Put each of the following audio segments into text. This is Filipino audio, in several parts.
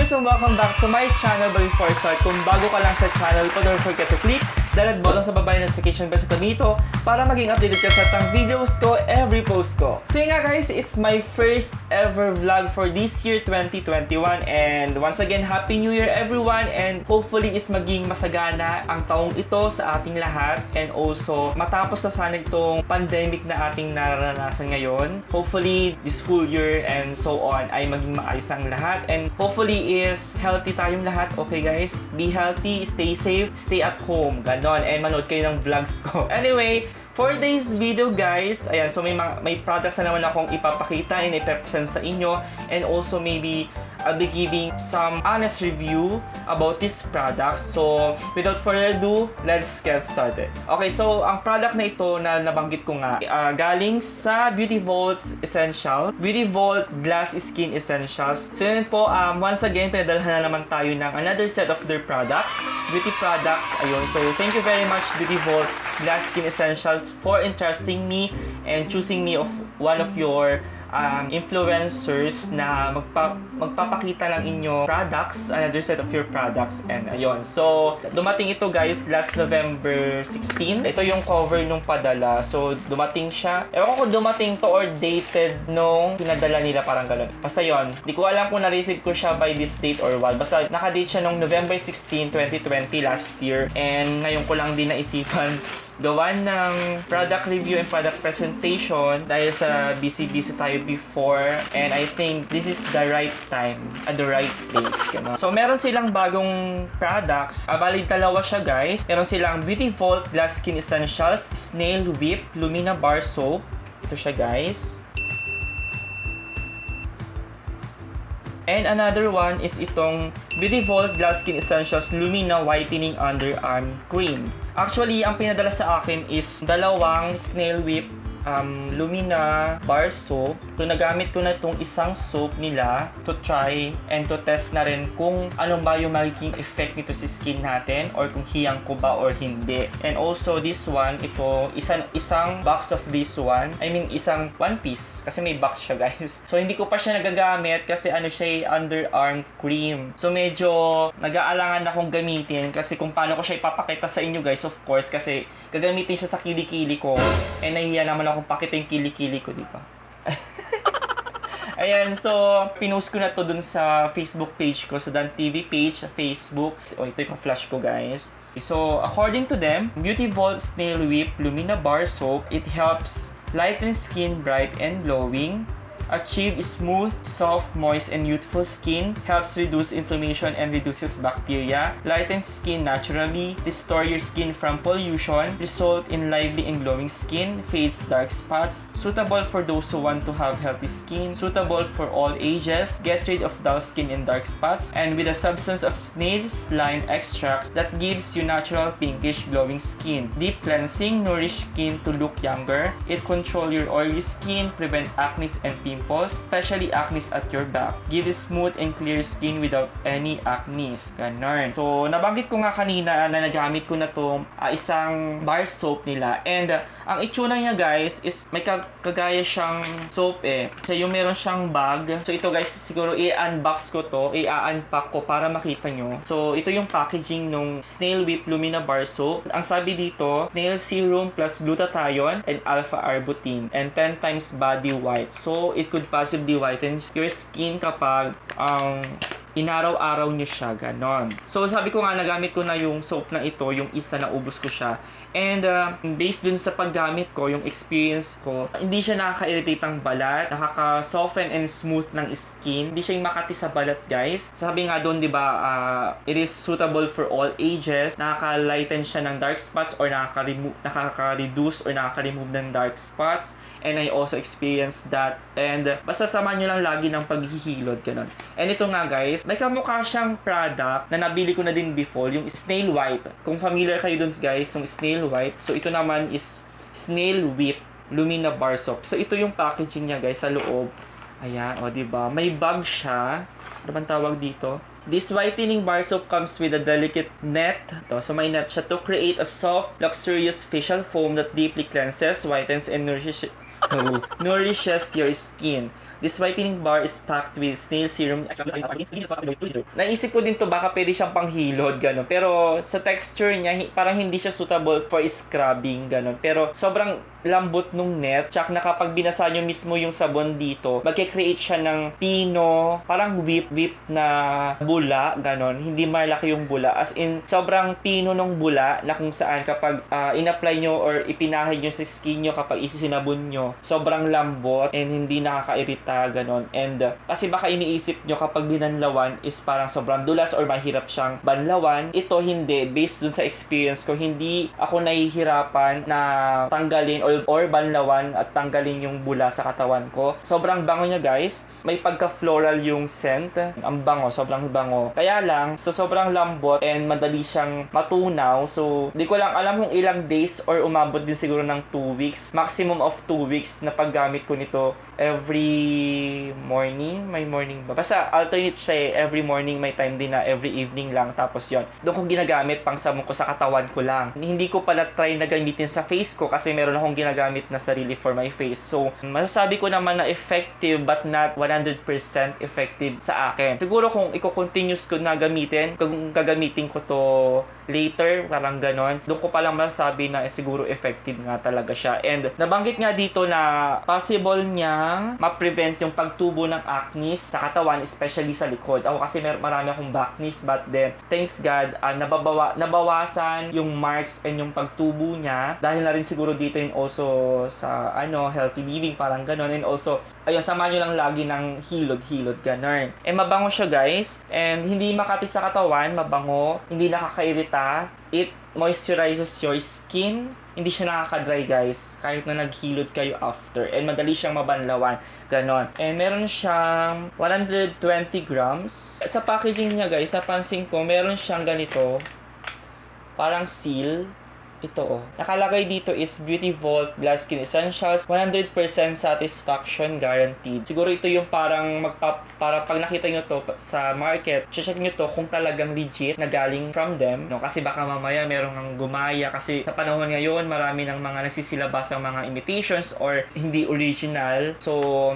guys and welcome back to my channel. But before I start, kung bago ka lang sa channel ko, don't forget to click the red button sa baba yung notification bell sa dito para maging updated ka sa tang videos ko, every post ko. So yun nga guys, it's my first ever vlog for this year 2021 and once again, Happy New Year everyone and hopefully is maging masagana ang taong ito sa ating lahat and also matapos na sana itong pandemic na ating nararanasan ngayon. Hopefully this school year and so on ay maging maayos ang lahat and hopefully is healthy tayong lahat. Okay guys, be healthy, stay safe, stay at home, ganon, and manood kayo ng vlogs ko. Anyway, for today's video guys, ayan, so may products na naman akong ipapakita and ipepresent sa inyo and also maybe I'll be giving some honest review about these products. So, without further ado, let's get started. Okay, so ang product na ito na nabanggit ko nga, galing sa Beauty Vault's Essentials, Beauty Vault Glass Skin Essentials. So yun po, once again, pinadalhan na naman tayo ng another set of their products, beauty products. Ayun, so thank you very much Beauty Vault Glass Skin Essentials for entrusting me and choosing me of one of your influencers na magpapakita ng inyong products, another set of your products, and ayun. So, dumating ito guys last November 16. Ito yung cover nung padala. So, dumating siya. Ewan ko kung dumating to or dated nung pinadala nila, parang gano'n. Basta yun. Di ko alam kung na-receive ko siya by this date or what. Basta nakadate siya nung November 16, 2020 last year. And ngayon ko lang din naisipan gawa ng product review and product presentation dahil sa busy tayo before and I think this is the right time at the right place. Ganun. So meron silang bagong products. Bali dalawa siya guys. Meron silang Beauty Vault Glass Skin Essentials, Snail, Whipp, Lumina Bar Soap. Ito siya guys. And another one is itong Beauty Vault Glass Skin Essentials Lumina Whitening Underarm Cream. Actually, ang pinadala sa akin is dalawang Snail Whipp Lumina Bar Soap. So, nagamit ko na itong isang soap nila to try and to test na rin kung ano ba yung magiging effect nito sa skin natin or kung hiyang ko ba or hindi. And also, this one, ito, isang box of this one. I mean, isang one piece. Kasi may box siya, guys. So, hindi ko pa siya nagagamit kasi ano siya, underarm cream. So, medyo nag-aalangan akong gamitin kasi kung paano ko siya ipapakita sa inyo, guys, of course, kasi gagamitin siya sa kilikili ko. And nahiya naman akong pakita yung kilikili ko, di ba? Ayan, so, pinost ko na to dun sa Facebook page ko, sa Dan TV page, sa Facebook. O, ito yung flash ko, guys. So, according to them, Beauty Vault Snail Whipp Lumina Bar Soap, it helps lighten skin bright and glowing, achieve smooth, soft, moist, and youthful skin, helps reduce inflammation and reduces bacteria, lightens skin naturally, restore your skin from pollution, result in lively and glowing skin, fades dark spots, suitable for those who want to have healthy skin, suitable for all ages, get rid of dull skin and dark spots, and with a substance of snail slime extracts that gives you natural pinkish glowing skin. Deep cleansing, nourish skin to look younger, it control your oily skin, prevent acne and pimples, especially acne at your back. Give smooth and clear skin without any acne. Ganon. So, nabanggit ko nga kanina na nagamit ko na itong isang bar soap nila. And ang itsura niya guys is may kagaya siyang soap eh. So, yung meron siyang bag. So, ito guys, siguro i-unbox ko to, i-unpack ko para makita nyo. So, ito yung packaging nung Snail Whipp Lumina Bar Soap. Ang sabi dito, Snail Serum plus Glutathione and Alpha Arbutin and 10 times body white. So, it could possibly whiten your skin kapag inaraw-araw nyo siya, ganon. So, sabi ko nga, nagamit ko na yung soap na ito, yung isa na ubos ko siya. And, based dun sa paggamit ko, yung experience ko, hindi siya nakaka-irritate ang balat, nakaka-soften and smooth ng skin, hindi siya yung makati sa balat, guys. Sabi nga doon, di ba, it is suitable for all ages, nakaka-lighten siya ng dark spots or nakaka-reduce or nakaka-remove ng dark spots. And I also experienced that. And basta samahan nyo lang lagi ng paghihilod, ganun. And ito nga guys, may kamukha siyang product na nabili ko na din before, yung Snail White. Kung familiar kayo dun guys, yung Snail White. So ito naman is Snail Whipp Lumina Bar Soap. So ito yung packaging niya guys sa loob. Ayan, o diba? May bag siya. Ano bang tawag dito? This whitening bar soap comes with a delicate net. So may net siya to create a soft, luxurious facial foam that deeply cleanses, whitens, and Nourishes your skin. This whitening bar is packed with snail serum. Naisip ko din to, baka pwede siyang panghilod, gano'n. Pero sa texture niya, parang hindi siya suitable for scrubbing, gano'n. Pero sobrang lambot nung net. Tsak na kapag binasa nyo mismo yung sabon dito, magkikreate siya ng pino, parang whip na bula, gano'n. Hindi malaki yung bula. As in, sobrang pino nung bula na kung saan kapag in-apply nyo or ipinahid nyo sa skin nyo kapag isinabon nyo, sobrang lambot and hindi nakakairita, gano'n. And kasi baka iniisip nyo kapag binanlawan is parang sobrang dulas or mahirap siyang banlawan. Ito hindi. Based dun sa experience ko, hindi ako nahihirapan na tanggalin or banlawan at tanggalin yung bula sa katawan ko. Sobrang bango niya, guys. May pagka-floral yung scent. Ang bango, sobrang bango. Kaya lang, sa sobrang lambot and madali siyang matunaw. So, di ko lang alam kung ilang days or umabot din siguro ng 2 weeks. Maximum of 2 weeks na paggamit ko nito every morning. May morning ba? Basta alternate siya eh. Every morning may time din na every evening lang. Tapos yon, doon ko ginagamit pang sabon ko sa katawan ko lang. Hindi ko pala try na gamitin sa face ko kasi meron akong ginagamit na sarili for my face. So, masasabi ko naman na effective but not 100% effective sa akin. Siguro kung i-continuous ko na gamitin, kung gagamitin ko to later, parang ganon, doon ko palang masasabi na siguro effective nga talaga siya. And nabanggit nga dito na possible niyang ma-prevent yung pagtubo ng acne sa katawan, especially sa likod. Ako kasi marami akong backnis, but then, thanks God, nabawasan yung marks and yung pagtubo niya. Dahil na rin siguro dito yun also sa healthy living, parang ganon. And also, ayun, samahan nyo lang lagi ng hilod-hilod, ganon. And mabango siya, guys. And hindi makati sa katawan, mabango, hindi nakakairita. It moisturizes your skin. Hindi siya nakaka-dry, guys, kahit na naghilod kayo after. And madali siyang mabanlawan, ganon. And meron siyang 120 grams. Sa packaging niya, guys, napansin ko, meron siyang ganito, parang seal. Ito, nakalagay dito is Beauty Vault Glass Skin Essentials, 100% satisfaction guaranteed. Siguro ito yung parang para pag nakita nyo to sa market, check nyo to kung talagang legit na galing from them, no? Kasi baka mamaya merong ang gumaya kasi sa panahon ngayon marami ng mga nagsisilabas ng mga imitations or hindi original. So,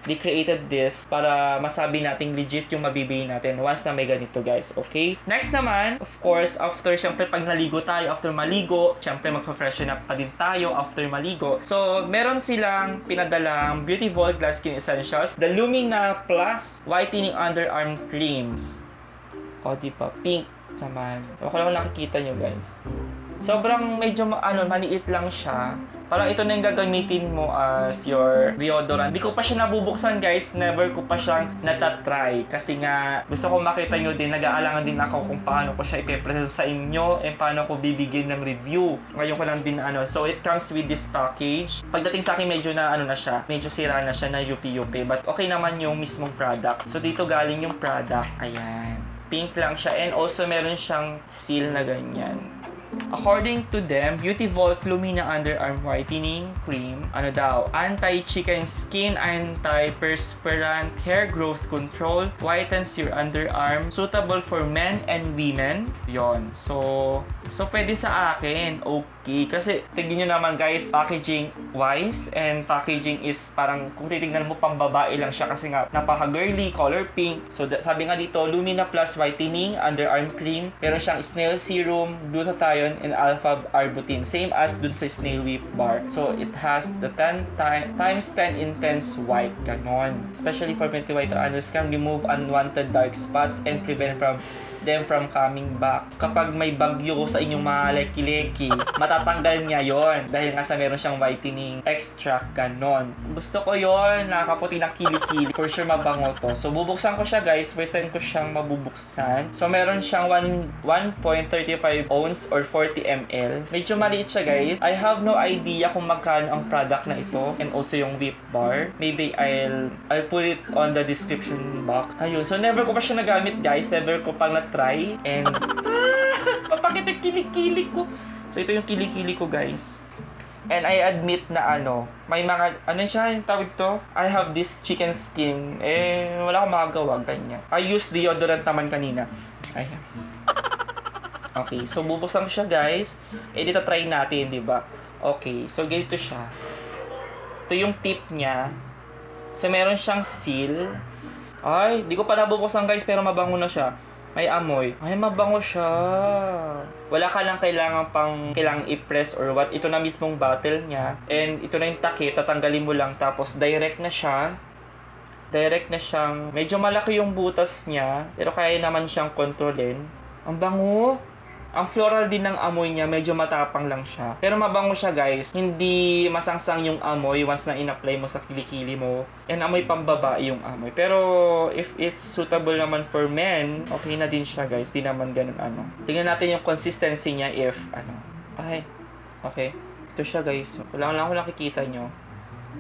they created this para masabi nating legit yung mabibili natin once na may ganito, guys. Okay? Next naman, of course, after, syempre, pag naligo tayo, after maligo, syempre, magpa-freshen up pa din tayo after maligo. So, meron silang pinadalang Beauty Vault Glass Skin Essentials, the Lumina Plus Whitening Underarm Creams. O, diba? Pink naman. Ako lang nakikita nyo, guys. Sobrang medyo maliit lang siya. Parang ito na yung gagamitin mo as your deodorant. Di ko pa siya nabubuksan, guys. Never ko pa siyang natatry. Kasi nga, gusto ko makita nyo din. Nag-aalangan din ako kung paano ko siya ipipresent sa inyo and paano ko bibigyan ng review. Ngayon ko lang din So, it comes with this package. Pagdating sa akin, medyo na na siya. Medyo sira na siya na yupi-yupi. But okay naman yung mismong product. So, dito galing yung product. Ayan. Pink lang siya. And also, meron siyang seal na ganyan. According to them, Beauty Vault Lumina Underarm Whitening Cream, anti-chicken skin, anti-perspirant, hair growth control, whitens your underarm, suitable for men and women. Yon. So pwede sa akin. Okay. Kasi, tignan nyo naman, guys, packaging wise, and packaging is parang, kung titignan mo, pambabae lang siya kasi nga, napaka-girly, color pink. So, sabi nga dito, Lumina Plus Whitening Underarm Cream. Meron siyang Snail Serum, Glutathione, and alpha-arbutin. Same as dun sa Snail Whip bar. So, it has the 10 times 10 intense white. Ganon. Especially for pigmented white unders can remove unwanted dark spots and prevent them from coming back. Kapag may bagyo sa inyong mga leki-leki, matatanggal niya yon dahil nga sa meron siyang whitening extract. Ganon. Gusto ko yon. Nakaputi na kili-kili. For sure mabango to. So, bubuksan ko siya, guys. First time ko siyang mabubuksan. So, meron siyang 1.35 ounce or 40 ml. Medyo maliit siya, guys. I have no idea kung magkano ang product na ito and also yung whip bar. Maybe I'll put it on the description box. Ayun. So, never ko pa siya nagamit, guys. Never ko pang na-try. And, papakita kilikili ko. So, ito yung kilikili ko, guys. And I admit na may mga, siya yung tawag to? I have this chicken skin. Wala akong magagawa, ganyan. I use deodorant naman kanina. Ayan. Okay, so bubuksan ko siya, guys. Dito try natin, di ba? Okay, so ganito siya. Ito yung tip niya. So, meron siyang seal. Ay, di ko pa nabubuksan guys, pero mabango na siya. May amoy. Ay, mabango siya. Wala ka lang kailangang i-press or what. Ito na mismong bottle niya. And ito na yung takip. Tatanggalin mo lang. Tapos, direct na siya. Direct na siyang... Medyo malaki yung butas niya. Pero kaya naman siyang kontrolin. Ang bango. Ang floral din ng amoy niya, medyo matapang lang siya. Pero mabango siya guys. Hindi masangsang yung amoy once na in-apply mo sa kilikili mo. And amoy pambabae yung amoy. Pero if it's suitable naman for men, okay na din siya guys. Di naman ganun ano. Tingnan natin yung consistency niya if ano. Ay, okay. Ito siya guys. Wala lang ako nakikita nyo.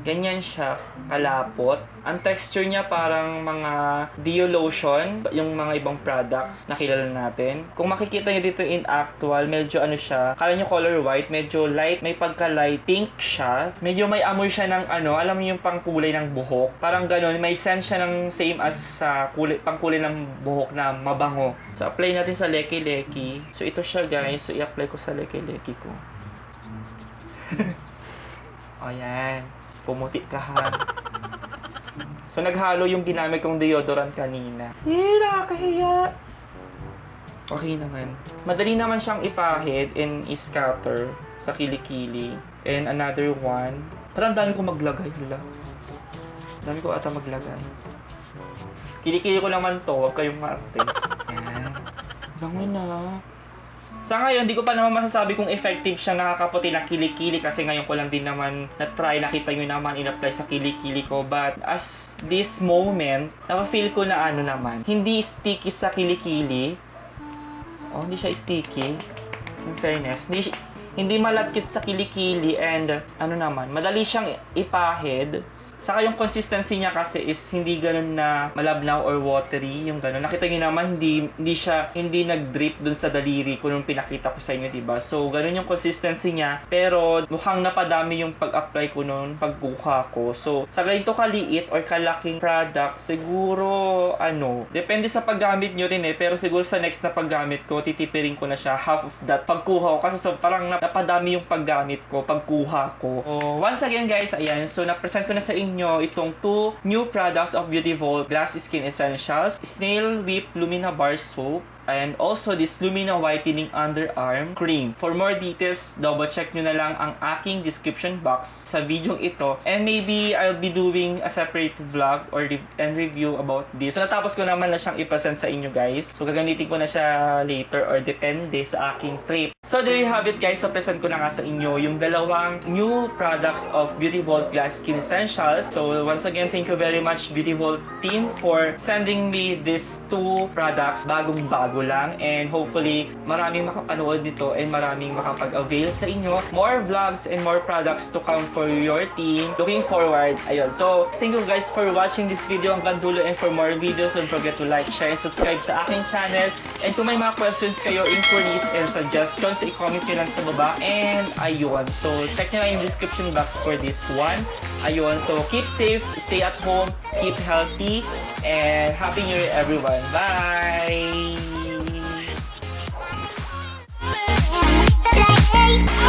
Ganyan siya, kalapot. Ang texture niya parang mga Dio lotion, yung mga ibang products na kilala natin. Kung makikita niyo dito in actual, medyo ano siya, kala niyo color white, medyo light, may pagka-light pink siya. Medyo may amoy siya ng ano, alam niyo yung pangkulay ng buhok. Parang ganun, may scent siya ng same as sa pangkulay ng buhok na mabango. So, apply natin sa leki-leki. So, ito siya guys. So, i-apply ko sa leki-leki ko. O, yan. Pumuti ka ha. So, naghalo yung ginamit kong deodorant kanina. Nakakahiya. Okay naman. Madali naman siyang ipahid and i-scatter sa kilikili. And another one. Parang dami ko maglagay nila. Dami ko ata maglagay. Kilikili ko naman to. Huwag kayong maarte. Yan. Bango na. Sa ngayon, di ko pa naman masasabi kung effective siya nakakaputi ng kilikili kasi ngayon ko lang din naman na-try, nakita nyo naman in-apply sa kilikili ko. But as this moment, napafeel ko na ano naman, hindi sticky sa kilikili. Oh, hindi siya sticky. In fairness, hindi malagkit sa kilikili and ano naman, madali siyang ipahid. Saka yung consistency niya kasi is hindi ganun na malabnaw or watery, yung ganun. Nakita niyo naman, hindi nag-drip dun sa daliri ko nung pinakita ko sa inyo, diba? So, ganun yung consistency niya. Pero, mukhang napadami yung pag-apply ko nun, pagkuha ko. So, sa ganito kaliit or kalaking product, siguro, depende sa paggamit nyo rin pero siguro sa next na paggamit ko, titipirin ko na siya, half of that pagkuha ko. Kasi parang napadami yung paggamit ko, pagkuha ko. So, once again guys, ayan. So, na-present ko na sa inyo itong 2 new products of Beauty Vault Glass Skin Essentials, Snail Whipp Lumina Bar Soap, and also this Lumina Whitening Underarm Cream. For more details, double check nyo na lang ang aking description box sa video ito. And maybe I'll be doing a separate vlog or and review about this. So natapos ko naman na siyang i-present sa inyo guys. So gagamitin ko na siya later or depende sa aking trip. So there you have it guys. So present ko na nga sa inyo yung dalawang new products of Beauty Vault Glass Skin Essentials. So once again, thank you very much Beauty Vault team for sending me these 2 products bagong-bago lang, and hopefully maraming makapanood nito and maraming makapag-avail sa inyo. More vlogs and more products to come for your team. Looking forward. Ayun. So, thank you guys for watching this video hanggang dulo, and for more videos, don't forget to like, share, and subscribe sa aking channel. And kung may mga questions kayo, inquiries, and suggestions, i-comment nyo lang sa baba. And ayun. So, check nyo lang yung description box for this one. Ayun. So, keep safe, stay at home, keep healthy, and Happy New Year everyone. Bye! Hey!